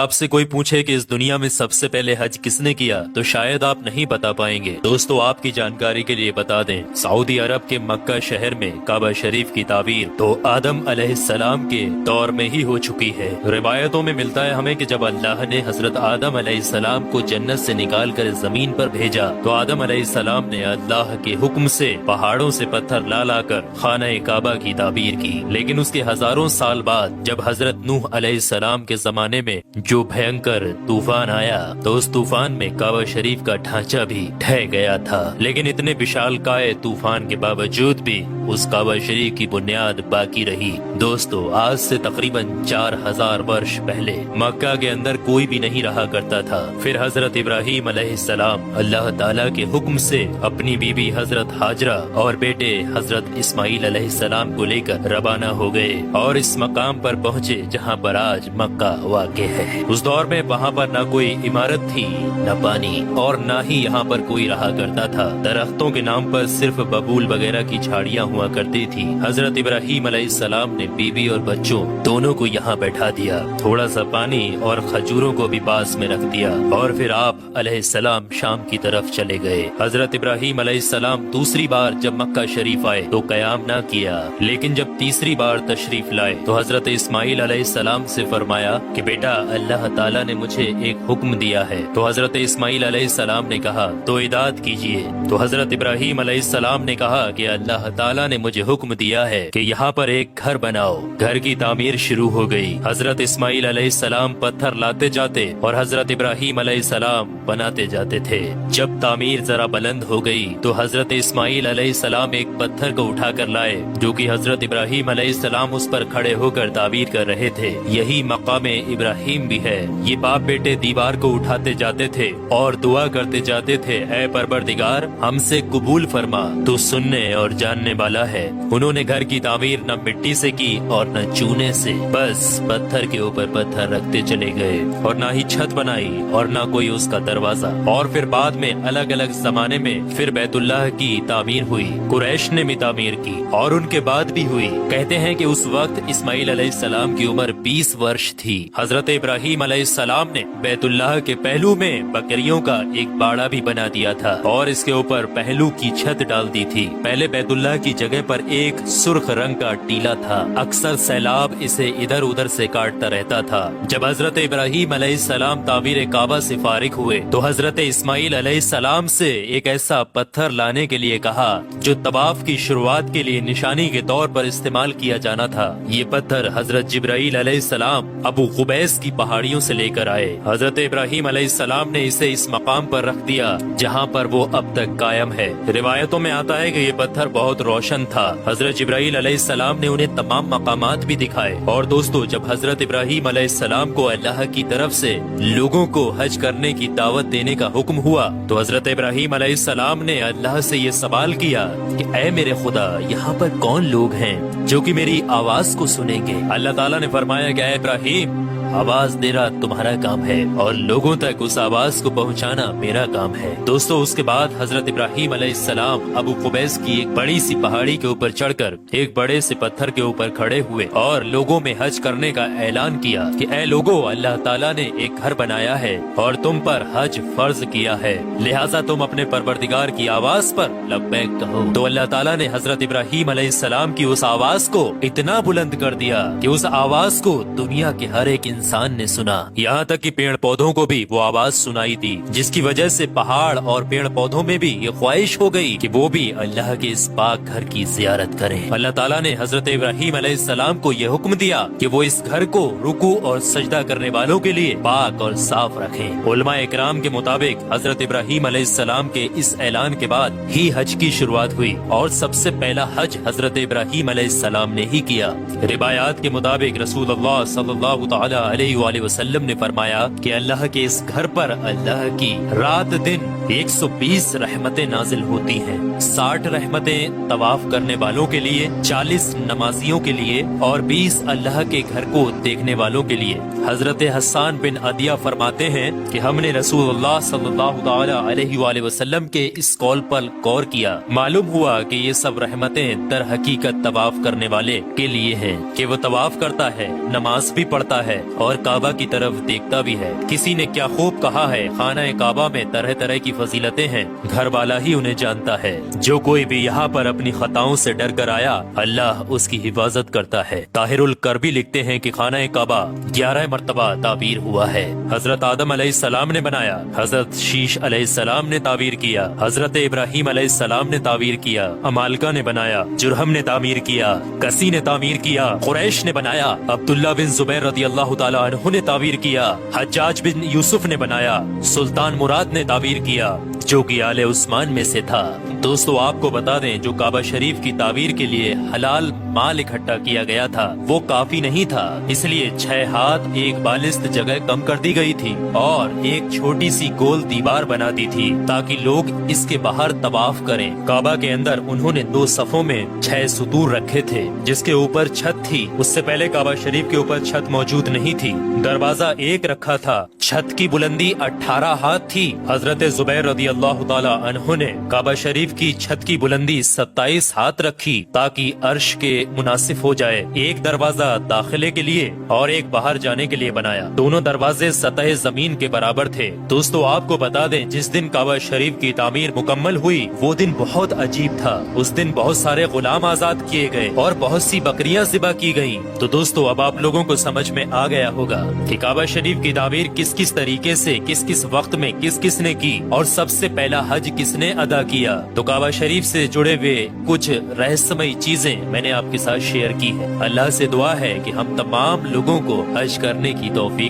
आपसे कोई पूछे कि इस दुनिया में सबसे पहले हज किसने किया तो शायद आप नहीं बता पाएंगे। दोस्तों, आपकी जानकारी के लिए बता दें, सऊदी अरब के मक्का शहर में काबा शरीफ की ताबीर तो आदम अलैहिस्सलाम के दौर में ही हो चुकी है। रिवायतों में मिलता है हमें कि जब अल्लाह ने हजरत आदम अलैहिस्सलाम को जन्नत से निकाल कर जमीन पर भेजा तो आदम अलैहिस्सलाम ने अल्लाह के हुक्म से पहाड़ों से पत्थर ला लाकर खाना काबा की ताबीर की। लेकिन उसके हजारों साल बाद जब हजरत नूह अलैहिस्सलाम के जमाने में जो भयंकर तूफान आया तो उस तूफान में काबा शरीफ का ढांचा भी ढह गया था। लेकिन इतने विशालकाय तूफान के बावजूद भी उस काबा शरीफ की बुनियाद बाकी रही। दोस्तों, आज से तकरीबन 4000 वर्ष पहले मक्का के अंदर कोई भी नहीं रहा करता था। फिर हजरत इब्राहीम अलैहिस्सलाम अल्लाह ताला के हुक्म से अपनी बीबी हजरत हाजरा और बेटे हजरत इस्माइल अलैहिस्सलाम को लेकर रवाना हो गए और इस मकाम पर पहुँचे जहाँ पर आज मक्का वाक़ है। उस दौर में वहाँ पर न कोई इमारत थी, न पानी और न ही यहाँ पर कोई रहा करता था। दरख्तों के नाम पर सिर्फ बबूल वगैरह की झाड़ियाँ हुआ करती थी। हजरत इब्राहीम अलैहिस्सलाम ने बीबी और बच्चों दोनों को यहाँ बैठा दिया, थोड़ा सा पानी और खजूरों को भी पास में रख दिया और फिर आप अलैहिस्सलाम शाम की तरफ चले गए। हजरत इब्राहीम अलैहिस्सलाम दूसरी बार जब मक्का शरीफ आए तो कयाम ना किया, लेकिन जब तीसरी बार तशरीफ लाए तो हजरत इस्माइल अलैहिस्सलाम से फरमाया कि बेटा, अल्लाह ताला ने मुझे एक हुक्म दिया है। तो हजरत इस्माइल अलैहिस्सलाम ने कहा तो इदात कीजिए। तो हजरत इब्राहीम अलैहिस्सलाम ने कहा कि अल्लाह ताला ने मुझे हुक्म दिया है कि यहाँ पर एक घर बनाओ। घर की तामीर शुरू हो गई। हजरत इस्माइल अलैहिस्सलाम पत्थर लाते जाते और हजरत इब्राहीम अलैहिस्सलाम बनाते जाते थे। जब तामीर जरा बुलंद हो गई तो हजरत इस्माइल अलैहिस्सलाम एक पत्थर को उठा कर लाए जो कि हजरत इब्राहीम अलैहिस्सलाम उस पर खड़े होकर ताबीर कर रहे थे। यही मकामे इब्राहीम भी है। ये बाप बेटे दीवार को उठाते जाते थे और दुआ करते जाते थे, ऐ परवरदिगार, हमसे कबूल फरमा, तू सुनने और जानने वाला है। उन्होंने घर की तामीर न मिट्टी से की और न चूने से, बस पत्थर के ऊपर पत्थर रखते चले गए और न ही छत बनाई और न कोई उसका दरवाजा। और फिर बाद में अलग अलग जमाने में फिर बैतुल्लाह की तामीर हुई, कुरैश ने भी तामीर की और उनके बाद भी हुई। कहते हैं कि उस वक्त इस्माइल अलैहिस्सलाम की उम्र 20 वर्ष थी। हजरत इब्राहीम अलैहिस्सलाम ने बैतुल्लाह के पहलू में बकरियों का एक बाड़ा भी बना दिया था और इसके ऊपर पहलू की छत डाल दी थी। पहले बैतुल्लाह की जगह पर एक सुर्ख रंग का टीला था। अक्सर सैलाब इसे इधर उधर से काटता रहता था। जब हजरत इब्राहीम अलैहिस्सलाम तामीर काबा से फारिग हुए तो हजरत इस्माइल अलैहिस्सलाम से एक ऐसा पत्थर लाने के लिए कहा जो तवाफ की शुरुआत के लिए निशानी के तौर पर इस्तेमाल किया जाना था। ये पत्थर हजरत जिब्राईल अलैहिस्सलाम अबू कुबैस की पहाड़ियों से लेकर आए। हजरत इब्राहीम अलैहिस्सलाम ने इसे इस मकाम पर रख दिया जहाँ पर वो अब तक कायम है। रिवायतों में आता है कि ये पत्थर बहुत रोशन था। हजरत जिब्राईल अलैहिस्सलाम ने उन्हें तमाम मकामात भी दिखाए। और दोस्तों, जब हजरत इब्राहीम अलैहिस्सलाम को अल्लाह की तरफ से लोगों को हज करने की दावत देने का हुक्म हुआ तो हजरत इब्राहीम अलैहिस्सलाम ने अल्लाह से ये सवाल किया कि ऐ मेरे खुदा, यहाँ पर कौन लोग हैं जो कि मेरी आवाज को सुनेंगे। अल्लाह ताला ने फरमाया कि ऐ इब्राहीम, आवाज देना तुम्हारा काम है और लोगों तक उस आवाज को पहुंचाना मेरा काम है। दोस्तों, उसके बाद हजरत इब्राहीम अलैहिस्सलाम अबू कुबैस की एक बड़ी सी पहाड़ी के ऊपर चढ़कर एक बड़े से पत्थर के ऊपर खड़े हुए और लोगों में हज करने का ऐलान किया कि ऐ लोगों, अल्लाह ताला ने एक घर बनाया है और तुम पर हज फर्ज किया है, लिहाजा तुम अपने परवरदिगार की आवाज पर लब्बैक कहो। तो अल्लाह ताला ने हजरत इब्राहीम अलैहिस्सलाम की उस आवाज को इतना बुलंद कर दिया कि उस आवाज को दुनिया के हर एक इंसान ने सुना। यहाँ तक कि पेड़ पौधों को भी वो आवाज सुनाई दी, जिसकी वजह से पहाड़ और पेड़ पौधों में भी ये ख्वाहिश हो गई कि वो भी अल्लाह के इस पाक घर की जियारत करें। अल्लाह ताला ने हजरत इब्राहीम अलैहिस्सलाम को ये हुक्म दिया कि वो इस घर को रुकू और सजदा करने वालों के लिए पाक और साफ रखें। उलमा इकराम के मुताबिक हजरत इब्राहीम अलैहिस्सलाम के इस ऐलान के बाद ही हज की शुरुआत हुई और सबसे पहला हज हजरत इब्राहीम अलैहिस्सलाम ने ही किया। रिवायात के मुताबिक रसूलुल्लाह सल्लल्लाहु तआला अलैहि वसल्लम ने फरमाया कि अल्लाह के इस घर पर अल्लाह की रात दिन 120 रहमतें नाजिल होती हैं। 60 रहमतें तवाफ करने वालों के लिए, 40 नमाजियों के लिए और 20 अल्लाह के घर को देखने वालों के लिए। हजरत हसन बिन अदिया फरमाते हैं कि हमने रसूलुल्लाह सल्लल्लाहु तआला अलैहि वसल्लम के इस कौल पर गौर किया। मालूम हुआ कि ये सब रहमतें दर हकीकत तवाफ करने वाले के लिए हैं कि वो तवाफ करता है, नमाज भी पढ़ता है اور کعبہ کی طرف دیکھتا بھی ہے۔ کسی نے کیا خوب کہا ہے، خانہ کعبہ میں طرح طرح کی فضیلتیں ہیں، گھر والا ہی انہیں جانتا ہے۔ جو کوئی بھی یہاں پر اپنی خطاؤں سے ڈر کر آیا، اللہ اس کی حفاظت کرتا ہے۔ طاہر الکربی لکھتے ہیں کہ خانہ کعبہ 11 مرتبہ تعبیر ہوا ہے۔ حضرت آدم علیہ السلام نے بنایا، حضرت شیش علیہ السلام نے تعبیر کیا، حضرت ابراہیم علیہ السلام نے تعبیر کیا، امالکہ نے بنایا، جرہم نے تعمیر کیا، کسی نے تعمیر کیا، قریش نے بنایا، عبداللہ بن زبیر رضی اللہ تعالی عنہ نے تعبیر کیا، حجاج بن یوسف نے بنایا، سلطان مراد نے تعبیر کیا جو کہ آل عثمان میں سے تھا۔ دوستو آپ کو بتا دیں، جو کعبہ شریف کی تعبیر کے لیے حلال مال اکٹھا کیا گیا تھا وہ کافی نہیں تھا، اس لیے 6 ہاتھ ایک بالست جگہ کم کر دی گئی تھی اور ایک چھوٹی سی گول دیوار بنا دی تھی تاکہ لوگ اس کے باہر طواف کریں۔ کعبہ کے اندر انہوں نے 2 صفوں میں 6 ستور رکھے تھے جس کے اوپر چھت تھی۔ اس سے پہلے کعبہ شریف کے اوپر چھت موجود نہیں تھی، دروازہ ایک رکھا تھا، چھت کی بلندی 18 ہاتھ تھی۔ حضرت زبیر رضی اللہ تعالی عنہ نے کعبہ شریف کی چھت کی بلندی 27 ہاتھ رکھی تاکہ عرش کے مناسب ہو جائے۔ ایک دروازہ داخلے کے لیے اور ایک باہر جانے کے لیے بنایا، دونوں دروازے سطح زمین کے برابر تھے۔ دوستو آپ کو بتا دیں، جس دن کعبہ شریف کی تعمیر مکمل ہوئی وہ دن بہت عجیب تھا۔ اس دن بہت سارے غلام آزاد کیے گئے اور بہت سی بکریاں ذبح کی گئیں۔ تو دوستو اب آپ لوگوں کو سمجھ میں آ گیا ہوگا کہ کعبہ شریف کی تعمیر کس کس طریقے سے، کس کس وقت میں کس کس نے کی اور سب سے پہلا حج کس نے ادا کیا۔ تو کعبہ شریف سے جڑے ہوئے کچھ رہسیائی چیزیں میں نے آپ کے ساتھ شیئر کی ہے۔ اللہ سے دعا ہے کہ ہم تمام لوگوں کو حج کرنے کی توفیق